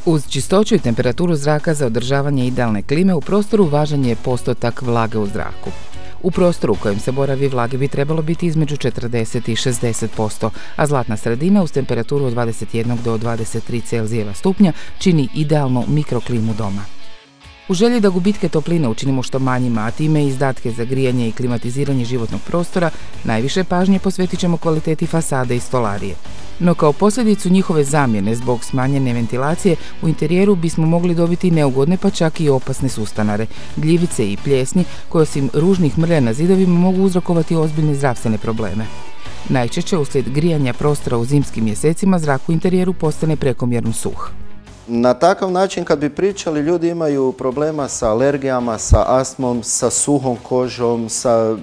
Uz čistoću i temperaturu zraka za održavanje idealne klime u prostoru važan je postotak vlage u zraku. U prostoru u kojem se boravi vlage bi trebalo biti između 40 i 60%, a zlatna sredina uz temperaturu od 21 do 23 Celzijeva stupnja čini idealnu mikroklimu doma. U želji da gubitke topline učinimo što manjima, a time i izdatke za grijanje i klimatiziranje životnog prostora, najviše pažnje posvetit ćemo kvaliteti fasade i stolarije. No kao posljedicu njihove zamjene zbog smanjene ventilacije u interijeru bismo mogli dobiti neugodne pa čak i opasne sustanare, gljivice i pljesni koje osim ružnih mrlja na zidovima mogu uzrokovati ozbiljne zdravstvene probleme. Najčešće uslijed grijanja prostora u zimskim mjesecima zrak u interijeru postane prekomjerno suh. Na takav način kad bi pričali, ljudi imaju problema sa alergijama, sa astmom, sa suhom kožom, sa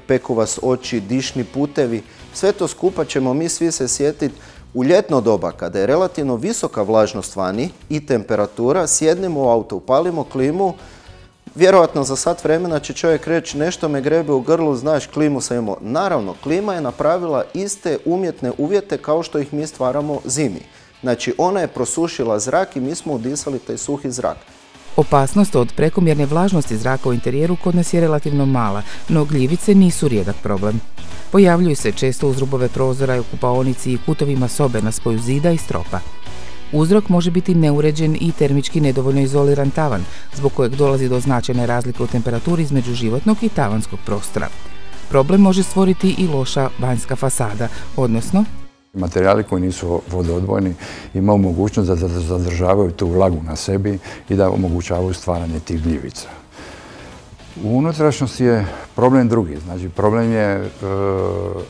peku vas oči, dišni putevi. Sve to skupa ćemo mi svi se sjetiti u ljetno doba kada je relativno visoka vlažnost vani i temperatura, sjednemo u auto, upalimo klimu, vjerojatno za sat vremena će čovjek reći nešto me grebe u grlu, znaš, klimu sam imao. Naravno, klima je napravila iste umjetne uvjete kao što ih mi stvaramo zimi. Znači, ona je prosušila zrak i mi smo udisali taj suhi zrak. Opasnost od prekomjerne vlažnosti zraka u interijeru kod nas je relativno mala, no gljivice nisu rijedak problem. Pojavljuju se često uz rubove prozora, u kupaonici i kutovima sobe na spoju zida i stropa. Uzrok može biti neuređen i termički nedovoljno izoliran tavan, zbog kojeg dolazi do značajne razlike u temperaturi između životnog i tavanskog prostora. Problem može stvoriti i loša vanjska fasada, odnosno materijali koji nisu vodoodbojni imaju mogućnost da zadržavaju tu vlagu na sebi i da omogućavaju stvaranje tih gljivica. U unutrašnjosti je problem drugi, znači problem je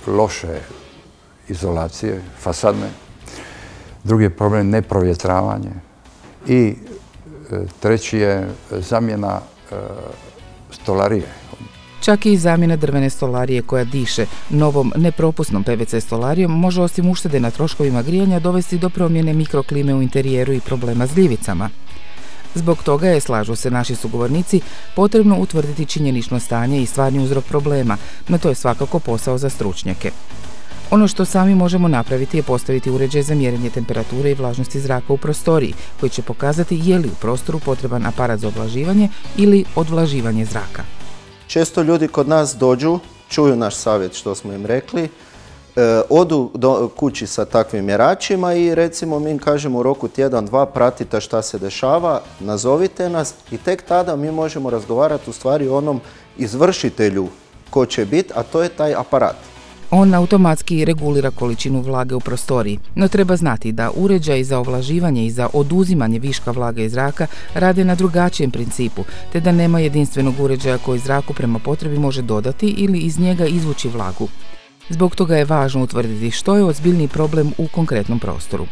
loše izolacije, fasadne, drugi je problem neprovjetravanje i treći je zamjena stolarije. Čak i zamjena drvene stolarije koja diše novom nepropusnom PVC stolarijom može osim uštede na troškovima grijanja dovesti do promjene mikroklime u interijeru i problema s gljivicama. Zbog toga je, slažu se naši sugovornici, potrebno utvrditi činjenično stanje i stvarni uzrok problema, no to je svakako posao za stručnjake. Ono što sami možemo napraviti je postaviti uređaj za mjerenje temperature i vlažnosti zraka u prostoriji, koji će pokazati je li u prostoru potreban aparat za ovlaživanje ili odvlaživanje zraka. Često ljudi kod nas dođu, čuju naš savjet što smo im rekli, odu kući sa takvim mjeračima i recimo mi im kažemo u roku tjedan, dva pratite šta se dešava, nazovite nas i tek tada mi možemo razgovarati u stvari o onom izvršitelju ko će biti, a to je taj aparat. On automatski regulira količinu vlage u prostoriji, no treba znati da uređaji za ovlaživanje i za oduzimanje viška vlage iz zraka rade na drugačijem principu, te da nema jedinstvenog uređaja koji zraku prema potrebi može dodati ili iz njega izvući vlagu. Zbog toga je važno utvrditi što je ozbiljniji problem u konkretnom prostoru.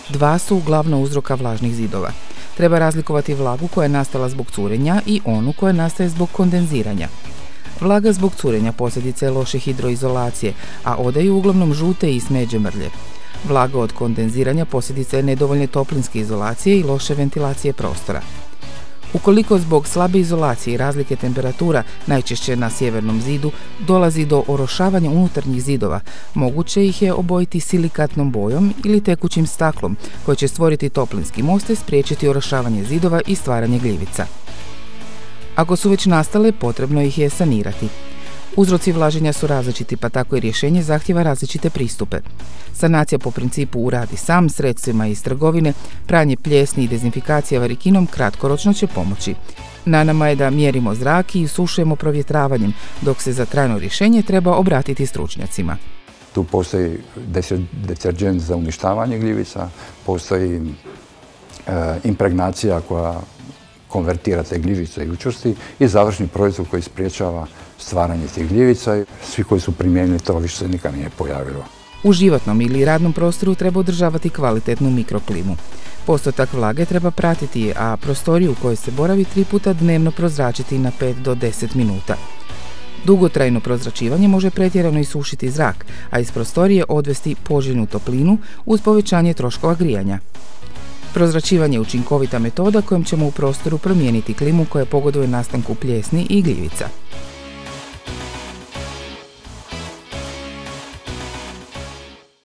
Dva su glavna uzroka vlažnih zidova. Treba razlikovati vlagu koja je nastala zbog curenja i onu koja nastaje zbog kondenziranja. Vlaga zbog curenja posljedica je loše hidroizolacije, a odaju uglavnom žute i smeđe mrlje. Vlaga od kondenziranja posljedica je nedovoljne toplinske izolacije i loše ventilacije prostora. Ukoliko zbog slabe izolacije i razlike temperatura, najčešće na sjevernom zidu, dolazi do orošavanja unutarnjih zidova, moguće ih je obojiti silikatnom bojom ili tekućim staklom, koje će stvoriti toplinski most i spriječiti orošavanje zidova i stvaranje gljivica. Ako su već nastale, potrebno ih je sanirati. Uzroci vlaženja su različiti, pa tako i rješenje zahtjeva različite pristupe. Sanacija po principu uradi sam, sredstvima iz trgovine, pranje pljesni i dezinfikacija varikinom kratkoročno će pomoći. Na nama je da mjerimo zrak i sušujemo provjetravanjem, dok se za trajno rješenje treba obratiti stručnjacima. Tu postoji deterdžent za uništavanje gljivica, postoji impregnacija koja konvertira te gljivice i učvrsti i završni proizvod koji spriječava stvaranje tih gljivica. Svi koji su primijenili to više se nikad nije pojavilo. U životnom ili radnom prostoru treba održavati kvalitetnu mikroklimu. Postotak vlage treba pratiti, a prostoriju u kojoj se boravi 3 puta dnevno prozračiti na 5 do 10 minuta. Dugotrajno prozračivanje može pretjerano isušiti zrak, a iz prostorije odvesti poželjnu toplinu uz povećanje troškova grijanja. Prozračivanje je učinkovita metoda kojom ćemo u prostoru promijeniti klimu koja pogoduje nastanku pljesni i gljivica.